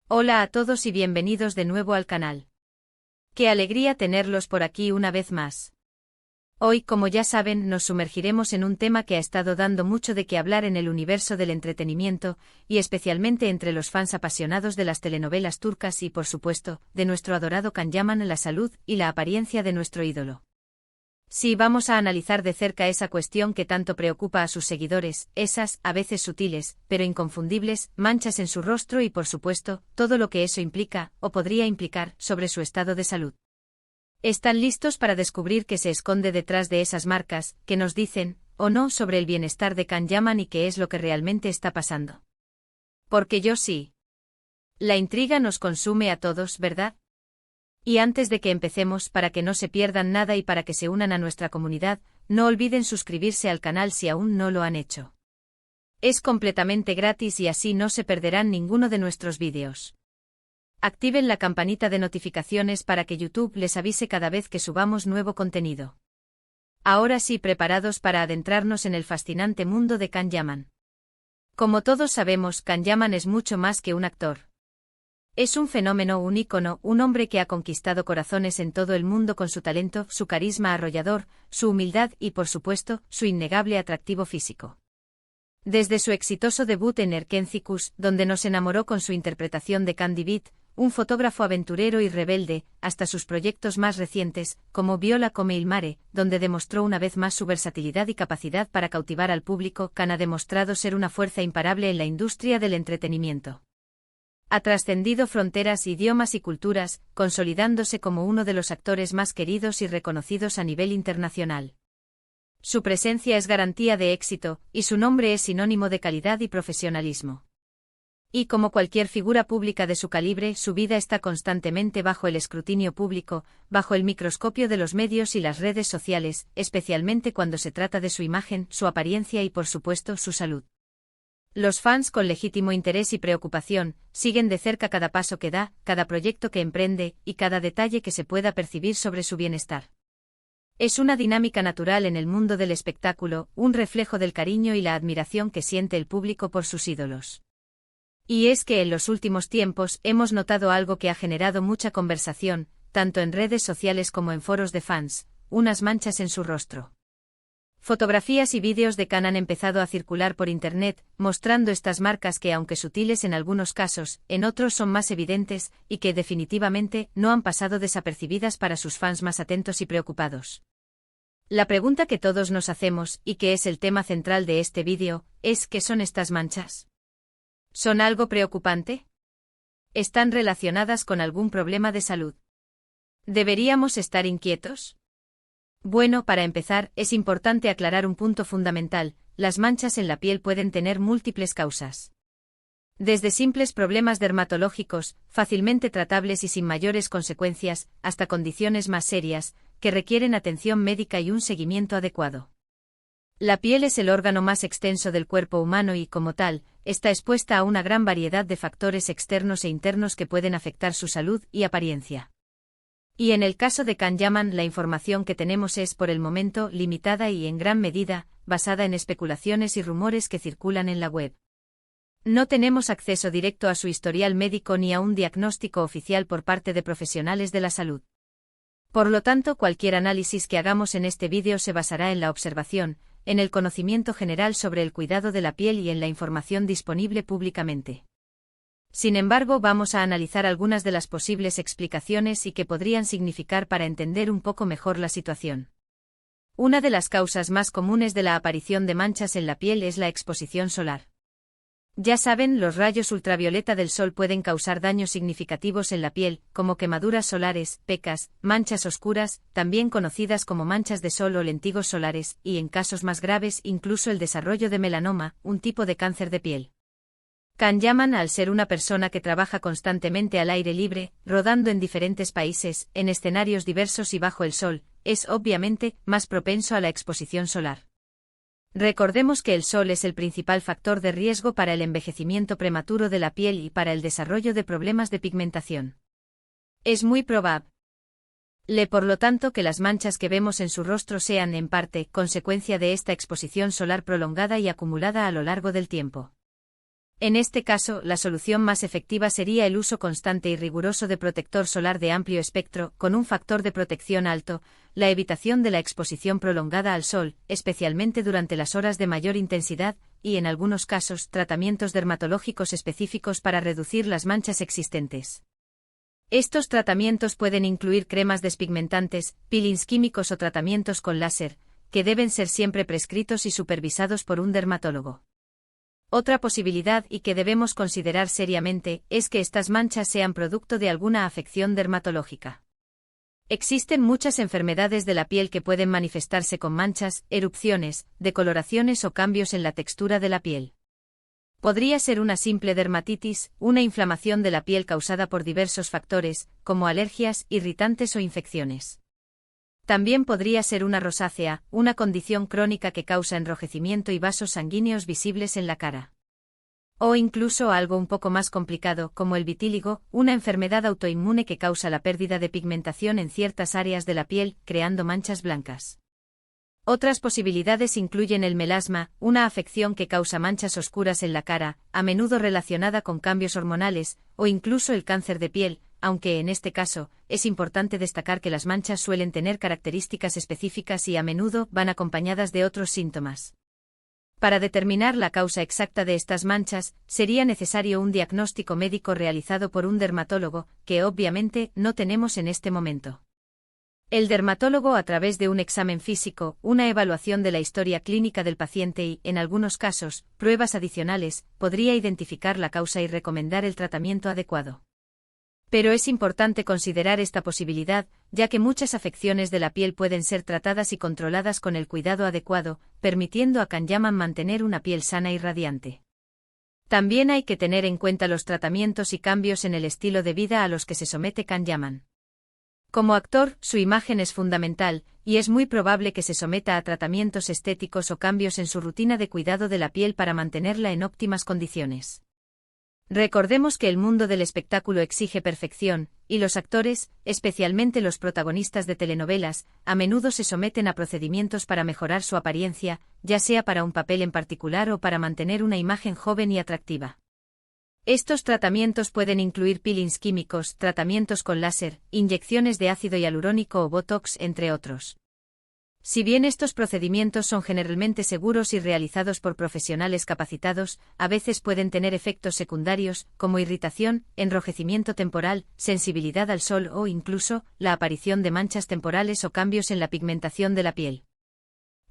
Hola a todos y bienvenidos de nuevo al canal. Qué alegría tenerlos por aquí una vez más. Hoy, como ya saben, nos sumergiremos en un tema que ha estado dando mucho de qué hablar en el universo del entretenimiento, y especialmente entre los fans apasionados de las telenovelas turcas y, por supuesto, de nuestro adorado Can Yaman, la salud y la apariencia de nuestro ídolo. Sí, vamos a analizar de cerca esa cuestión que tanto preocupa a sus seguidores, esas, a veces sutiles, pero inconfundibles, manchas en su rostro y, por supuesto, todo lo que eso implica, o podría implicar, sobre su estado de salud. ¿Están listos para descubrir qué se esconde detrás de esas marcas, que nos dicen, o no, sobre el bienestar de Can Yaman y qué es lo que realmente está pasando? Porque yo sí. La intriga nos consume a todos, ¿verdad? Y antes de que empecemos, para que no se pierdan nada y para que se unan a nuestra comunidad, no olviden suscribirse al canal si aún no lo han hecho. Es completamente gratis y así no se perderán ninguno de nuestros vídeos. Activen la campanita de notificaciones para que YouTube les avise cada vez que subamos nuevo contenido. Ahora sí, preparados para adentrarnos en el fascinante mundo de Can Yaman. Como todos sabemos, Can Yaman es mucho más que un actor. Es un fenómeno, un ícono, un hombre que ha conquistado corazones en todo el mundo con su talento, su carisma arrollador, su humildad y, por supuesto, su innegable atractivo físico. Desde su exitoso debut en Erkencikus, donde nos enamoró con su interpretación de Candy Beat, un fotógrafo aventurero y rebelde, hasta sus proyectos más recientes, como Viola come il mare, donde demostró una vez más su versatilidad y capacidad para cautivar al público, Can ha demostrado ser una fuerza imparable en la industria del entretenimiento. Ha trascendido fronteras, idiomas y culturas, consolidándose como uno de los actores más queridos y reconocidos a nivel internacional. Su presencia es garantía de éxito, y su nombre es sinónimo de calidad y profesionalismo. Y como cualquier figura pública de su calibre, su vida está constantemente bajo el escrutinio público, bajo el microscopio de los medios y las redes sociales, especialmente cuando se trata de su imagen, su apariencia y, por supuesto, su salud. Los fans, con legítimo interés y preocupación, siguen de cerca cada paso que da, cada proyecto que emprende, y cada detalle que se pueda percibir sobre su bienestar. Es una dinámica natural en el mundo del espectáculo, un reflejo del cariño y la admiración que siente el público por sus ídolos. Y es que en los últimos tiempos hemos notado algo que ha generado mucha conversación, tanto en redes sociales como en foros de fans: unas manchas en su rostro. Fotografías y vídeos de Can han empezado a circular por internet, mostrando estas marcas que, aunque sutiles en algunos casos, en otros son más evidentes, y que definitivamente no han pasado desapercibidas para sus fans más atentos y preocupados. La pregunta que todos nos hacemos, y que es el tema central de este vídeo, es: ¿qué son estas manchas? ¿Son algo preocupante? ¿Están relacionadas con algún problema de salud? ¿Deberíamos estar inquietos? Bueno, para empezar, es importante aclarar un punto fundamental: las manchas en la piel pueden tener múltiples causas. Desde simples problemas dermatológicos, fácilmente tratables y sin mayores consecuencias, hasta condiciones más serias, que requieren atención médica y un seguimiento adecuado. La piel es el órgano más extenso del cuerpo humano y, como tal, está expuesta a una gran variedad de factores externos e internos que pueden afectar su salud y apariencia. Y en el caso de Can Yaman, la información que tenemos es, por el momento, limitada y, en gran medida, basada en especulaciones y rumores que circulan en la web. No tenemos acceso directo a su historial médico ni a un diagnóstico oficial por parte de profesionales de la salud. Por lo tanto, cualquier análisis que hagamos en este vídeo se basará en la observación, en el conocimiento general sobre el cuidado de la piel y en la información disponible públicamente. Sin embargo, vamos a analizar algunas de las posibles explicaciones y que podrían significar para entender un poco mejor la situación. Una de las causas más comunes de la aparición de manchas en la piel es la exposición solar. Ya saben, los rayos ultravioleta del sol pueden causar daños significativos en la piel, como quemaduras solares, pecas, manchas oscuras, también conocidas como manchas de sol o lentigos solares, y en casos más graves incluso el desarrollo de melanoma, un tipo de cáncer de piel. Can Yaman, al ser una persona que trabaja constantemente al aire libre, rodando en diferentes países, en escenarios diversos y bajo el sol, es obviamente más propenso a la exposición solar. Recordemos que el sol es el principal factor de riesgo para el envejecimiento prematuro de la piel y para el desarrollo de problemas de pigmentación. Es muy probable, por lo tanto, que las manchas que vemos en su rostro sean, en parte, consecuencia de esta exposición solar prolongada y acumulada a lo largo del tiempo. En este caso, la solución más efectiva sería el uso constante y riguroso de protector solar de amplio espectro, con un factor de protección alto, la evitación de la exposición prolongada al sol, especialmente durante las horas de mayor intensidad, y en algunos casos, tratamientos dermatológicos específicos para reducir las manchas existentes. Estos tratamientos pueden incluir cremas despigmentantes, peelings químicos o tratamientos con láser, que deben ser siempre prescritos y supervisados por un dermatólogo. Otra posibilidad y que debemos considerar seriamente es que estas manchas sean producto de alguna afección dermatológica. Existen muchas enfermedades de la piel que pueden manifestarse con manchas, erupciones, decoloraciones o cambios en la textura de la piel. Podría ser una simple dermatitis, una inflamación de la piel causada por diversos factores, como alergias, irritantes o infecciones. También podría ser una rosácea, una condición crónica que causa enrojecimiento y vasos sanguíneos visibles en la cara. O incluso algo un poco más complicado, como el vitíligo, una enfermedad autoinmune que causa la pérdida de pigmentación en ciertas áreas de la piel, creando manchas blancas. Otras posibilidades incluyen el melasma, una afección que causa manchas oscuras en la cara, a menudo relacionada con cambios hormonales, o incluso el cáncer de piel, aunque en este caso, es importante destacar que las manchas suelen tener características específicas y a menudo van acompañadas de otros síntomas. Para determinar la causa exacta de estas manchas, sería necesario un diagnóstico médico realizado por un dermatólogo, que obviamente no tenemos en este momento. El dermatólogo, a través de un examen físico, una evaluación de la historia clínica del paciente y, en algunos casos, pruebas adicionales, podría identificar la causa y recomendar el tratamiento adecuado. Pero es importante considerar esta posibilidad, ya que muchas afecciones de la piel pueden ser tratadas y controladas con el cuidado adecuado, permitiendo a Kanyaman mantener una piel sana y radiante. También hay que tener en cuenta los tratamientos y cambios en el estilo de vida a los que se somete Kanyaman. Como actor, su imagen es fundamental, y es muy probable que se someta a tratamientos estéticos o cambios en su rutina de cuidado de la piel para mantenerla en óptimas condiciones. Recordemos que el mundo del espectáculo exige perfección, y los actores, especialmente los protagonistas de telenovelas, a menudo se someten a procedimientos para mejorar su apariencia, ya sea para un papel en particular o para mantener una imagen joven y atractiva. Estos tratamientos pueden incluir peelings químicos, tratamientos con láser, inyecciones de ácido hialurónico o botox, entre otros. Si bien estos procedimientos son generalmente seguros y realizados por profesionales capacitados, a veces pueden tener efectos secundarios, como irritación, enrojecimiento temporal, sensibilidad al sol o incluso, la aparición de manchas temporales o cambios en la pigmentación de la piel.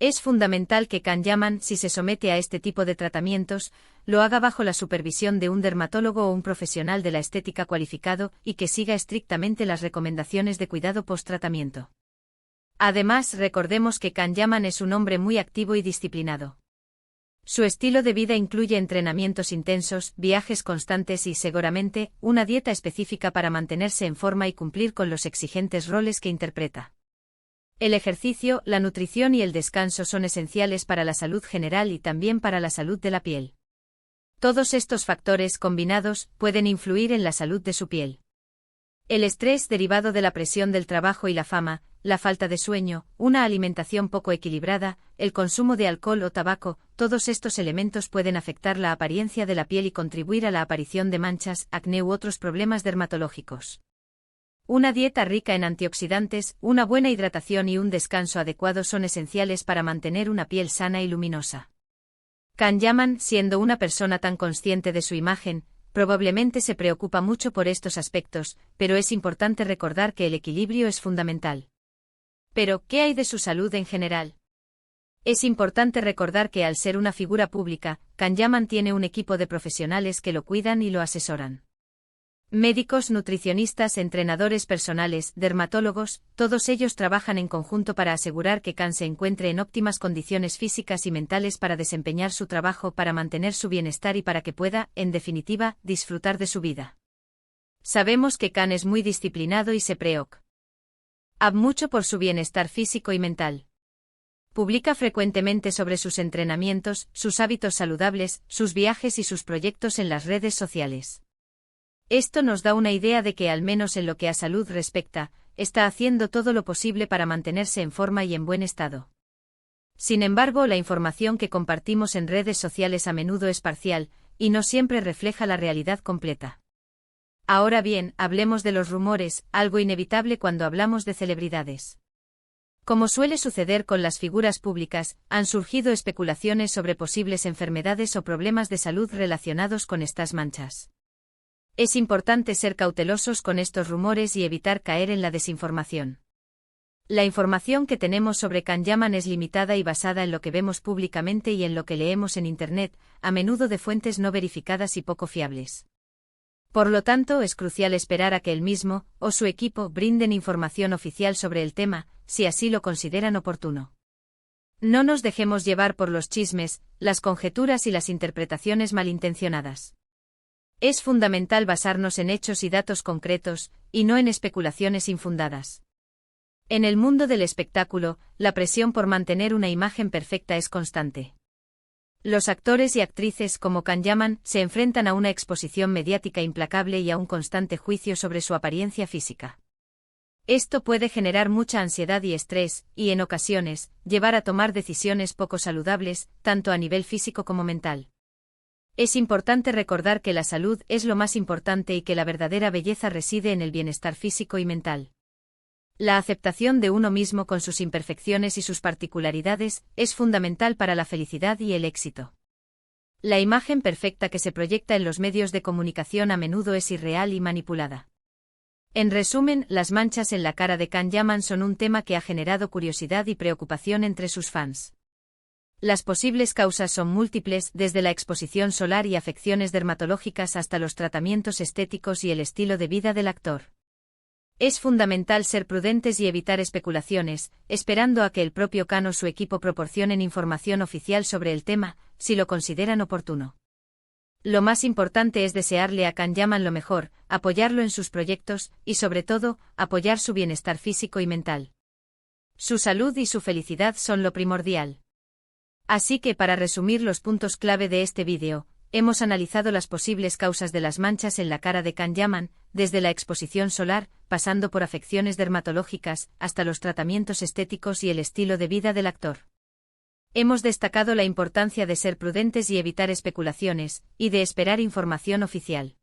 Es fundamental que Kanyaman, si se somete a este tipo de tratamientos, lo haga bajo la supervisión de un dermatólogo o un profesional de la estética cualificado y que siga estrictamente las recomendaciones de cuidado post-tratamiento. Además, recordemos que Kanyaman es un hombre muy activo y disciplinado. Su estilo de vida incluye entrenamientos intensos, viajes constantes y, seguramente, una dieta específica para mantenerse en forma y cumplir con los exigentes roles que interpreta. El ejercicio, la nutrición y el descanso son esenciales para la salud general y también para la salud de la piel. Todos estos factores combinados pueden influir en la salud de su piel. El estrés derivado de la presión del trabajo y la fama, la falta de sueño, una alimentación poco equilibrada, el consumo de alcohol o tabaco, todos estos elementos pueden afectar la apariencia de la piel y contribuir a la aparición de manchas, acné u otros problemas dermatológicos. Una dieta rica en antioxidantes, una buena hidratación y un descanso adecuado son esenciales para mantener una piel sana y luminosa. Kanyaman, siendo una persona tan consciente de su imagen, probablemente se preocupa mucho por estos aspectos, pero es importante recordar que el equilibrio es fundamental. Pero, ¿qué hay de su salud en general? Es importante recordar que al ser una figura pública, Kanyaman tiene un equipo de profesionales que lo cuidan y lo asesoran. Médicos, nutricionistas, entrenadores personales, dermatólogos, todos ellos trabajan en conjunto para asegurar que Kan se encuentre en óptimas condiciones físicas y mentales para desempeñar su trabajo, para mantener su bienestar y para que pueda, en definitiva, disfrutar de su vida. Sabemos que Kan es muy disciplinado y se preocupa mucho por su bienestar físico y mental. Publica frecuentemente sobre sus entrenamientos, sus hábitos saludables, sus viajes y sus proyectos en las redes sociales. Esto nos da una idea de que, al menos en lo que a salud respecta, está haciendo todo lo posible para mantenerse en forma y en buen estado. Sin embargo, la información que compartimos en redes sociales a menudo es parcial, y no siempre refleja la realidad completa. Ahora bien, hablemos de los rumores, algo inevitable cuando hablamos de celebridades. Como suele suceder con las figuras públicas, han surgido especulaciones sobre posibles enfermedades o problemas de salud relacionados con estas manchas. Es importante ser cautelosos con estos rumores y evitar caer en la desinformación. La información que tenemos sobre Kanyaman es limitada y basada en lo que vemos públicamente y en lo que leemos en Internet, a menudo de fuentes no verificadas y poco fiables. Por lo tanto, es crucial esperar a que él mismo, o su equipo, brinden información oficial sobre el tema, si así lo consideran oportuno. No nos dejemos llevar por los chismes, las conjeturas y las interpretaciones malintencionadas. Es fundamental basarnos en hechos y datos concretos, y no en especulaciones infundadas. En el mundo del espectáculo, la presión por mantener una imagen perfecta es constante. Los actores y actrices como Kanyaman se enfrentan a una exposición mediática implacable y a un constante juicio sobre su apariencia física. Esto puede generar mucha ansiedad y estrés, y en ocasiones, llevar a tomar decisiones poco saludables, tanto a nivel físico como mental. Es importante recordar que la salud es lo más importante y que la verdadera belleza reside en el bienestar físico y mental. La aceptación de uno mismo con sus imperfecciones y sus particularidades es fundamental para la felicidad y el éxito. La imagen perfecta que se proyecta en los medios de comunicación a menudo es irreal y manipulada. En resumen, las manchas en la cara de Kanyaman son un tema que ha generado curiosidad y preocupación entre sus fans. Las posibles causas son múltiples, desde la exposición solar y afecciones dermatológicas hasta los tratamientos estéticos y el estilo de vida del actor. Es fundamental ser prudentes y evitar especulaciones, esperando a que el propio Khan o su equipo proporcionen información oficial sobre el tema, si lo consideran oportuno. Lo más importante es desearle a Kanyaman lo mejor, apoyarlo en sus proyectos, y sobre todo, apoyar su bienestar físico y mental. Su salud y su felicidad son lo primordial. Así que para resumir los puntos clave de este vídeo, hemos analizado las posibles causas de las manchas en la cara de Kanyaman, desde la exposición solar, pasando por afecciones dermatológicas, hasta los tratamientos estéticos y el estilo de vida del actor. Hemos destacado la importancia de ser prudentes y evitar especulaciones, y de esperar información oficial.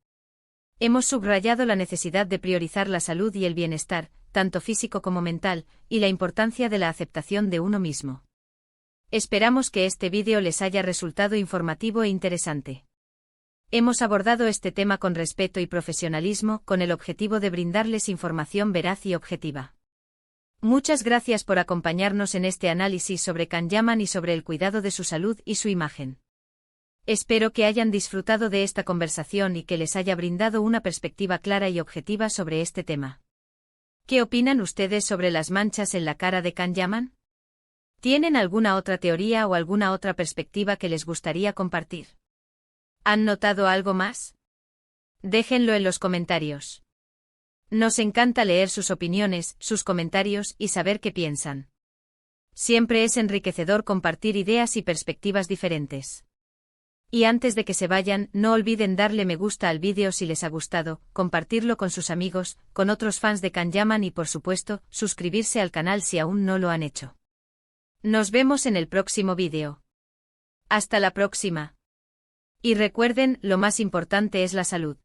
Hemos subrayado la necesidad de priorizar la salud y el bienestar, tanto físico como mental, y la importancia de la aceptación de uno mismo. Esperamos que este vídeo les haya resultado informativo e interesante. Hemos abordado este tema con respeto y profesionalismo, con el objetivo de brindarles información veraz y objetiva. Muchas gracias por acompañarnos en este análisis sobre Kanyaman y sobre el cuidado de su salud y su imagen. Espero que hayan disfrutado de esta conversación y que les haya brindado una perspectiva clara y objetiva sobre este tema. ¿Qué opinan ustedes sobre las manchas en la cara de Kanyaman? ¿Tienen alguna otra teoría o alguna otra perspectiva que les gustaría compartir? ¿Han notado algo más? Déjenlo en los comentarios. Nos encanta leer sus opiniones, sus comentarios y saber qué piensan. Siempre es enriquecedor compartir ideas y perspectivas diferentes. Y antes de que se vayan, no olviden darle me gusta al vídeo si les ha gustado, compartirlo con sus amigos, con otros fans de Kanyaman y por supuesto, suscribirse al canal si aún no lo han hecho. Nos vemos en el próximo vídeo. Hasta la próxima. Y recuerden, lo más importante es la salud.